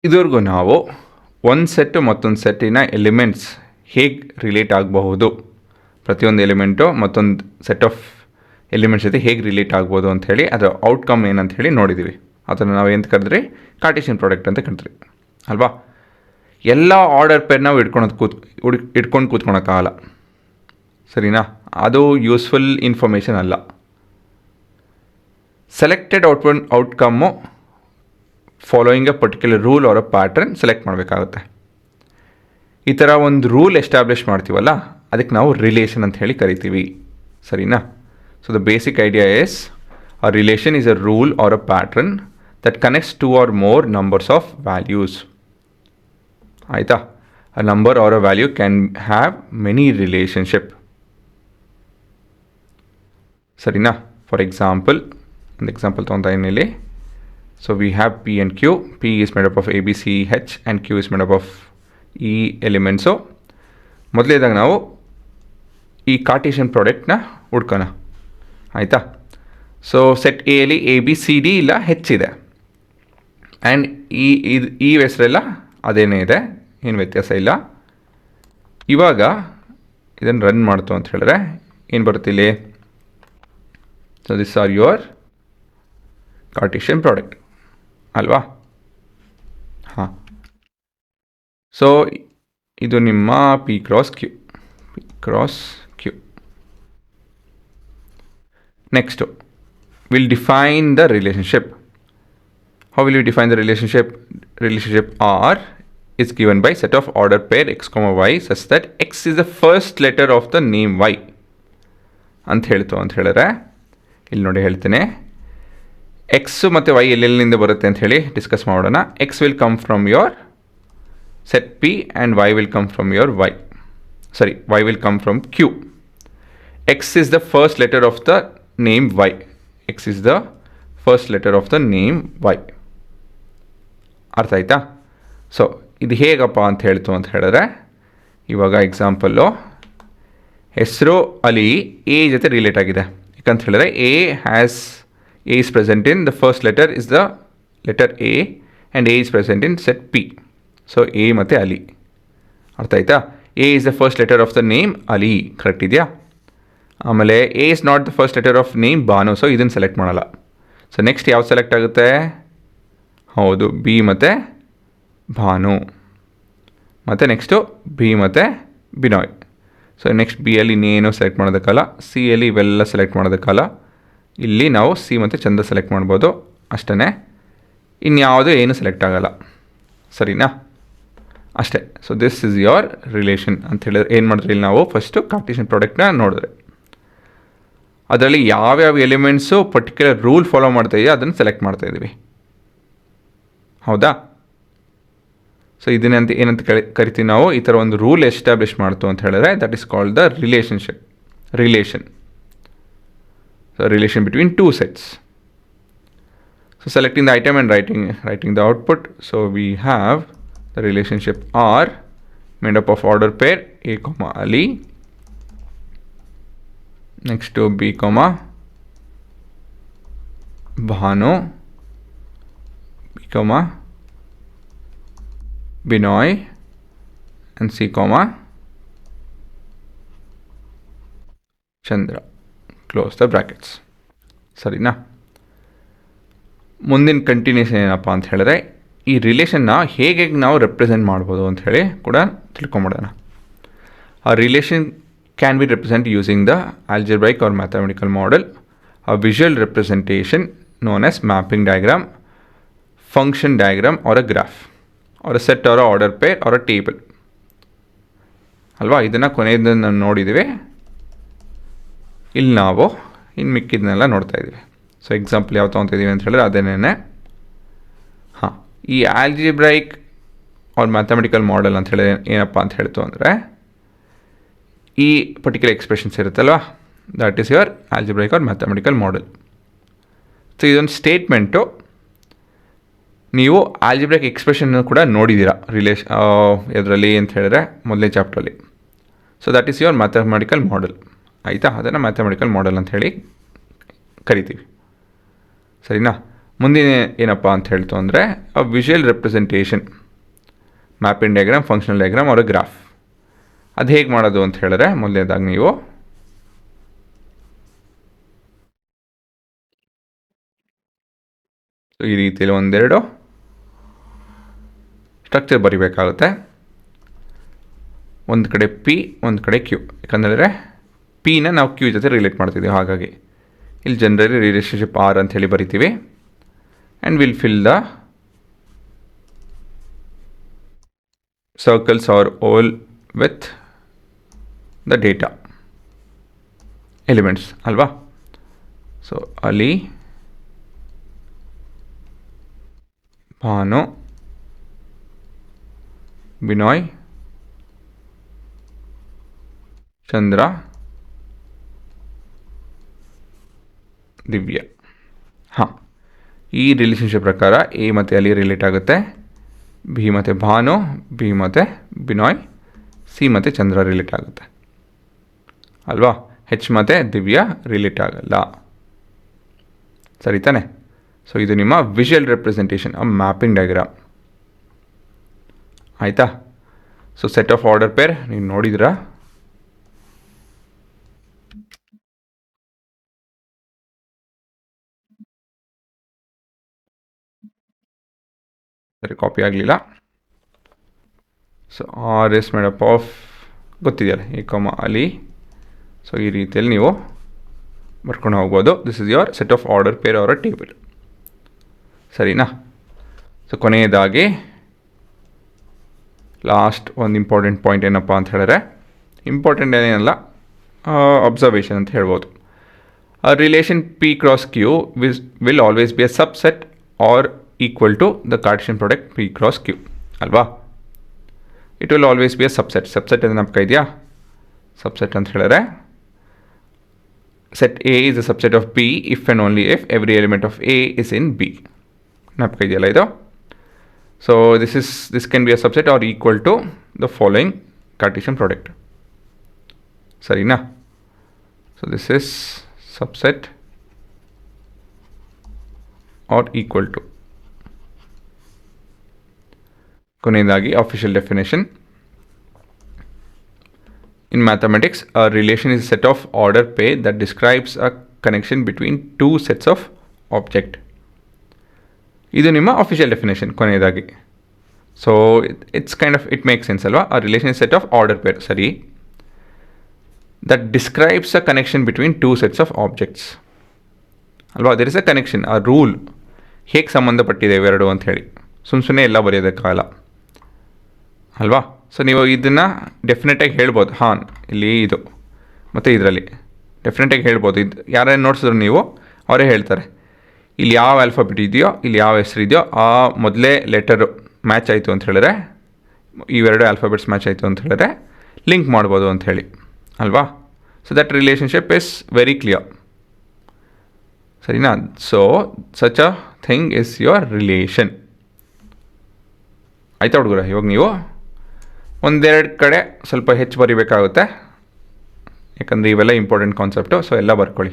ಇದುವರೆಗೂ ನಾವು ಒಂದು ಸೆಟ್ಟು ಮತ್ತೊಂದು ಸೆಟ್ಟಿನ ಎಲಿಮೆಂಟ್ಸ್ ಹೇಗೆ ರಿಲೇಟ್ ಆಗಬಹುದು, ಪ್ರತಿಯೊಂದು ಎಲಿಮೆಂಟು ಮತ್ತೊಂದು ಸೆಟ್ ಆಫ್ ಎಲಿಮೆಂಟ್ಸ್ ಜೊತೆ ಹೇಗೆ ರಿಲೇಟ್ ಆಗ್ಬೋದು ಅಂಥೇಳಿ ಅದರ ಔಟ್ಕಮ್ ಏನಂತ ಹೇಳಿ ನೋಡಿದ್ದೀವಿ. ಅದನ್ನು ನಾವು ಎಂತ ಕರೆದ್ರಿ, ಕಾರ್ಟೇಷಿಯನ್ ಪ್ರಾಡಕ್ಟ್ ಅಂತ ಕರೆದ್ರಿ ಅಲ್ವಾ. ಎಲ್ಲ ಆರ್ಡರ್ ಪೇರ್ ನಾವು ಇಟ್ಕೊಂಡು ಕೂತ್ಕೊಳಕ್ಕಾಗಲ್ಲ, ಸರಿನಾ. ಅದು ಯೂಸ್ಫುಲ್ ಇನ್ಫಾರ್ಮೇಷನ್ ಅಲ್ಲ. Selected outcome following a particular rule or a pattern select ಮಾಡಬೇಕಾಗುತ್ತೆ. ಈ ಥರ ಒಂದು ರೂಲ್ ಎಸ್ಟಾಬ್ಲಿಷ್ ಮಾಡ್ತೀವಲ್ಲ, ಅದಕ್ಕೆ ನಾವು ರಿಲೇಷನ್ ಅಂತ ಹೇಳಿ ಕರಿತೀವಿ, ಸರಿನಾ. So the basic idea is a relation is a rule or a pattern that connects 2 or more numbers of values. ಆಯಿತಾ. A number or a value can have many relationship, ಸರಿನಾ. For example, ಒಂದು example ತೊಗೊತಾ ಇಲ್ಲಿ. So we have P and Q. P is made up of A, B, C, H and Q is made up of E elements. ಮೊದಲೇದಾಗ ನಾವು ಈ Cartesian ಪ್ರಾಡಕ್ಟ್ನ ಹುಡ್ಕೋಣ, ಆಯಿತಾ. ಸೊ ಸೆಟ್ ಎಲ್ಲಿ A, B, C, D ಇಲ್ಲ H ಇದೆ, and ಈ ಹೆಸರೆಲ್ಲ ಅದೇನೇ ಇದೆ, ಏನು ವ್ಯತ್ಯಾಸ ಇಲ್ಲ. ಇವಾಗ ಇದನ್ನು ರನ್ ಮಾಡ್ತು ಅಂತ ಹೇಳಿದ್ರೆ ಏನು ಬರುತ್ತೆ ಇಲ್ಲಿ. So this are your Cartesian product ಅಲ್ವಾ. ಹಾಂ, ಸೊ ಇದು ನಿಮ್ಮ P cross Q. Next will define the relationship. How will you define the relationship? Relationship R is given by set of order pair x, y such that x is the first letter of the name y ಅಂತ ಹೇಳಿದ್ರೆ ಇಲ್ಲಿ ನೋಡಿ ಹೇಳ್ತೇನೆ. X ಮತ್ತು Y ಎಲ್ಲೆಲ್ಲಿಂದ ಬರುತ್ತೆ ಅಂತ ಹೇಳಿ discuss ಮಾಡೋಣ. X will come from your set P and Y will come from your Y will come from Q. X is the first letter of the name Y. X is the first letter of the name Y. ಅರ್ಥ ಆಯ್ತಾ. So ಇದು ಹೇಗಪ್ಪ ಅಂತ ಹೇಳಿದ್ರೆ ಇವಾಗ example, ಹೆಸರು Ali A ಜೊತೆ relate ಆಗಿದೆ. ಯಾಕಂತ ಹೇಳಿದ್ರೆ A is present in the first letter is the letter A and A is present in set P. So A ಮತ್ತು ಅಲಿ. ಅರ್ಥ ಆಯ್ತಾ. A is the first letter of the name Ali, correct ಇದೆಯಾ. ಆಮೇಲೆ A is not the first letter of name Banu, so ಇದನ್ನು select ಮಾಡಲ್ಲ. So next ಯಾವ್ದು select ಆಗುತ್ತೆ, ಹೌದು ಬಿ ಮತ್ತು ಭಾನು. ಮತ್ತು ನೆಕ್ಸ್ಟು ಬಿ ಮತ್ತು ಬಿನಾಯ್. ಸೊ ನೆಕ್ಸ್ಟ್ ಬಿ ಅಲ್ಲಿ ಇನ್ನೇನು ಸೆಲೆಕ್ಟ್ ಮಾಡೋದಕ್ಕಲ್ಲ, ಸಿ ಅಲ್ಲಿ ಇವೆಲ್ಲ ಸೆಲೆಕ್ಟ್ ಮಾಡೋದಕ್ಕಲ್ಲ. ಇಲ್ಲಿ ನಾವು ಸಿ ಮತ್ತು ಚಂದ ಸೆಲೆಕ್ಟ್ ಮಾಡ್ಬೋದು ಅಷ್ಟೇ, ಇನ್ಯಾವುದು ಏನು ಸೆಲೆಕ್ಟ್ ಆಗೋಲ್ಲ, ಸರಿನಾ. ಅಷ್ಟೇ. So this is your relation ಅಂತ ಹೇಳಿದ್ರೆ ಏನು ಮಾಡಿದ್ರಿ, ಇಲ್ಲಿ ನಾವು ಫಸ್ಟು ಕಾರ್ಟೇಷಿಯನ್ ಪ್ರಾಡಕ್ಟ್ನ ನೋಡಿದ್ರೆ ಅದರಲ್ಲಿ ಯಾವ್ಯಾವ ಎಲಿಮೆಂಟ್ಸು ಪರ್ಟಿಕ್ಯುಲರ್ ರೂಲ್ ಫಾಲೋ ಮಾಡ್ತಾ ಇದೆಯೋ ಅದನ್ನು ಸೆಲೆಕ್ಟ್ ಮಾಡ್ತಾ ಇದ್ದೀವಿ, ಹೌದಾ. ಸೊ ಇದನ್ನಂತ ಏನಂತ ಕರಿತೀವಿ ನಾವು, ಈ ಥರ ಒಂದು ರೂಲ್ ಎಸ್ಟಾಬ್ಲಿಷ್ ಮಾಡ್ತು ಅಂತ ಹೇಳಿದ್ರೆ that is called the relation. So relation between two sets. So selecting the item and writing the output. So we have the relationship R made up of order pair A, Ali. Next to B, Bhanu, B, Binoy, and C, Chandra. Close the brackets, ಸರಿನಾ. ಮುಂದಿನ continuation ಏನಪ್ಪ ಅಂತ ಹೇಳಿದ್ರೆ ಈ ರಿಲೇಷನ್ನ ಹೇಗೆ ನಾವು represent ಮಾಡ್ಬೋದು ಅಂತ ಹೇಳಿ ಕೂಡ ತಿಳ್ಕೊಂಬಿಡೋಣ. ಆ relation can be represent using the algebraic or mathematical model, a visual representation known as mapping diagram, function diagram or a graph or a set or a order pair or a table ಅಲ್ವಾ. ಇದನ್ನು ಕೊನೆಯದನ್ನು ನಾವು ನೋಡಿದ್ದೀವಿ. ಇಲ್ಲಿ ನಾವು ಇನ್ನು ಮಿಕ್ಕಿದ್ದನ್ನೆಲ್ಲ ನೋಡ್ತಾ ಇದ್ದೀವಿ. So example ಯಾವ ತೊಗೊತಿದ್ದೀವಿ ಅಂತ ಹೇಳಿದ್ರೆ ಅದೇನೇ. ಹಾಂ, ಈ ಆಲ್ಜಿಬ್ರೈಕ್ ಆರ್ ಮ್ಯಾಥಮೆಟಿಕಲ್ ಮಾಡೆಲ್ ಅಂತ ಹೇಳಿ ಏನಪ್ಪ ಅಂತ ಹೇಳ್ತು ಅಂದರೆ ಈ ಪರ್ಟಿಕ್ಯುಲರ್ ಎಕ್ಸ್ಪ್ರೆಷನ್ಸ್ ಇರುತ್ತಲ್ವ, that is your algebraic or mathematical model. So ಇದೊಂದು ಸ್ಟೇಟ್ಮೆಂಟು, ನೀವು ಆಲ್ಜಿಬ್ರೈಕ್ ಎಕ್ಸ್ಪ್ರೆಷನ್ ಕೂಡ ನೋಡಿದ್ದೀರಾ ಇದರಲ್ಲಿ ಅಂತ ಹೇಳಿದ್ರೆ ಮೊದಲನೇ ಚಾಪ್ಟ್ರಲ್ಲಿ. So that is your mathematical model, ಆಯಿತಾ. ಅದನ್ನು ಮ್ಯಾಥಮೆಟಿಕಲ್ ಮಾಡೆಲ್ ಅಂತ ಹೇಳಿ ಕರಿತೀವಿ, ಸರಿನಾ. ಮುಂದಿನ ಏನಪ್ಪ ಅಂತ ಹೇಳ್ತು ಅಂದರೆ a visual representation, mapping diagram, functional diagram ಅವರ ಗ್ರಾಫ್. ಅದು ಹೇಗೆ ಮಾಡೋದು ಅಂತ ಹೇಳಿದ್ರೆ ಮೊದಲನೇದಾಗಿ ನೀವು ಈ ರೀತಿಯಲ್ಲಿ ಒಂದೆರಡು ಸ್ಟ್ರಕ್ಚರ್ ಬರಿಬೇಕಾಗುತ್ತೆ. ಒಂದು ಕಡೆ ಪಿ, ಒಂದು ಕಡೆ ಕ್ಯೂ. ಯಾಕಂದರೆ ಪಿನ ನಾವು ಕ್ಯೂ ಜೊತೆ ರಿಲೇಟ್ ಮಾಡ್ತಿದ್ದೀವಿ, ಹಾಗಾಗಿ ಇಲ್ಲಿ ಜನರಲಿ ರಿಲೇಷನ್ಶಿಪ್ ಆರ್ ಅಂತ ಹೇಳಿ ಬರಿತೀವಿ. And will fill the circles or all with the data elements ಅಲ್ವಾ. ಸೊ ಅಲ್ಲಿ ಭಾನು, ಬಿನಾಯ್, ಚಂದ್ರ, ದಿವ್ಯ. ಹಾಂ, ಈ ರಿಲೇಷನ್ಶಿಪ್ ಪ್ರಕಾರ ಎ ಮತ್ತು ಅಲ್ಲಿ ರಿಲೇಟ್ ಆಗುತ್ತೆ, ಬಿ ಮತ್ತು ಭಾನು, ಬಿ ಮತ್ತು ಬಿನಾಯ್, ಸಿ ಮತ್ತು ಚಂದ್ರ ರಿಲೇಟ್ ಆಗುತ್ತೆ ಅಲ್ವಾ. ಹೆಚ್ ಮತ್ತು ದಿವ್ಯ ರಿಲೇಟ್ ಆಗಲ್ಲ, ಸರಿ ತಾನೆ. ಸೊ ಇದು ನಿಮ್ಮ visual representation, a mapping diagram ಆಯಿತಾ. So set of order pair ನೀವು ನೋಡಿದ್ರಾ? ಸರಿ, ಕಾಪಿ ಆಗಲಿಲ್ಲ. So R is made up of ಗೊತ್ತಿದೆಯಲ್ಲ, ಎ ಕಾಮ ಅಲ್ಲಿ. ಸೊ ಈ ರೀತಿಯಲ್ಲಿ ನೀವು ಬರ್ಕೊಂಡು ಹೋಗ್ಬೋದು. This is your set of order pair ಅವರ ಟೇಬಲ್, ಸರಿನಾ. ಸೊ ಕೊನೆಯದಾಗಿ ಲಾಸ್ಟ್ ಒಂದು ಇಂಪಾರ್ಟೆಂಟ್ ಪಾಯಿಂಟ್ ಏನಪ್ಪ ಅಂತ ಹೇಳಿದ್ರೆ, ಇಂಪಾರ್ಟೆಂಟ್ ಏನೇನಲ್ಲ, ಅಬ್ಸರ್ವೇಷನ್ ಅಂತ ಹೇಳ್ಬೋದು. Relation P cross Q will always be a subset or equal to the Cartesian product P cross Q ಅಲ್ವಾ. It will always be a subset. Subset ಅಂತ ನಮ್ಗೆ ಇದೆಯಾ? ಸಬ್ಸೆಟ್ ಅಂತ ಹೇಳಿದ್ರೆ set A is a subset of B if and only if every element of A is in B. ನಮ್ಗೆ ಇದೆಯಲ್ಲ ಇದು. So this can be a subset or equal to the following Cartesian product. ಸರಿನಾ? So this is subset or equal to. ಕೊನೆಯದಾಗಿ official definition. In mathematics, a relation is a set of order pair that describes a connection between two sets of object. ಇದು ನಿಮ್ಮ official definition ಕೊನೆಯದಾಗಿ. So it's kind of it make sense ಅಲ್ವಾ. ಆ relation is set of order pair, ಸರಿ, that describes a connection between two sets of objects ಅಲ್ವಾ. There is a connection, ಆ rule ಹೇಗೆ ಸಂಬಂಧಪಟ್ಟಿದೆ ಇವೆರಡು ಅಂತ ಹೇಳಿ ಸುಮ್ಮನೆ ಎಲ್ಲ ಬರೆಯೋದಕ್ಕಾಗಲ್ಲ ಅಲ್ವಾ. ಸೊ ನೀವು ಇದನ್ನು ಡೆಫಿನೆಟಾಗಿ ಹೇಳ್ಬೋದು, ಹಾಂ ಇಲ್ಲಿ ಇದು ಮತ್ತು ಇದರಲ್ಲಿ ಡೆಫಿನೆಟಾಗಿ ಹೇಳ್ಬೋದು. ಇದು ಯಾರೇನು ನೋಡ್ಸಿದ್ರು ನೀವು ಅವರೇ ಹೇಳ್ತಾರೆ, ಇಲ್ಲಿ ಯಾವ ಆಲ್ಫಾಬೆಟ್ ಇದೆಯೋ, ಇಲ್ಲಿ ಯಾವ ಹೆಸರು ಇದೆಯೋ ಆ ಮೊದಲೇ ಲೆಟರು ಮ್ಯಾಚ್ ಆಯಿತು ಅಂತ ಹೇಳಿದ್ರೆ, ಇವೆರಡು ಆಲ್ಫಾಬೆಟ್ಸ್ ಮ್ಯಾಚ್ ಆಯಿತು ಅಂತ ಹೇಳಿದ್ರೆ ಲಿಂಕ್ ಮಾಡ್ಬೋದು ಅಂತ ಹೇಳಿ ಅಲ್ವಾ. So that relationship is very clear, ಸರಿನಾ. So such a thing is your relation. ಆಯ್ತಾ ಹುಡುಗರ? ಇವಾಗ ನೀವು ಒಂದೆರಡು ಕಡೆ ಸ್ವಲ್ಪ ಹೆಚ್ಚು ಬರಿಬೇಕಾಗುತ್ತೆ, ಯಾಕಂದರೆ ಇವೆಲ್ಲ ಇಂಪಾರ್ಟೆಂಟ್ ಕಾನ್ಸೆಪ್ಟು. ಸೊ ಎಲ್ಲ ಬರ್ಕೊಳ್ಳಿ.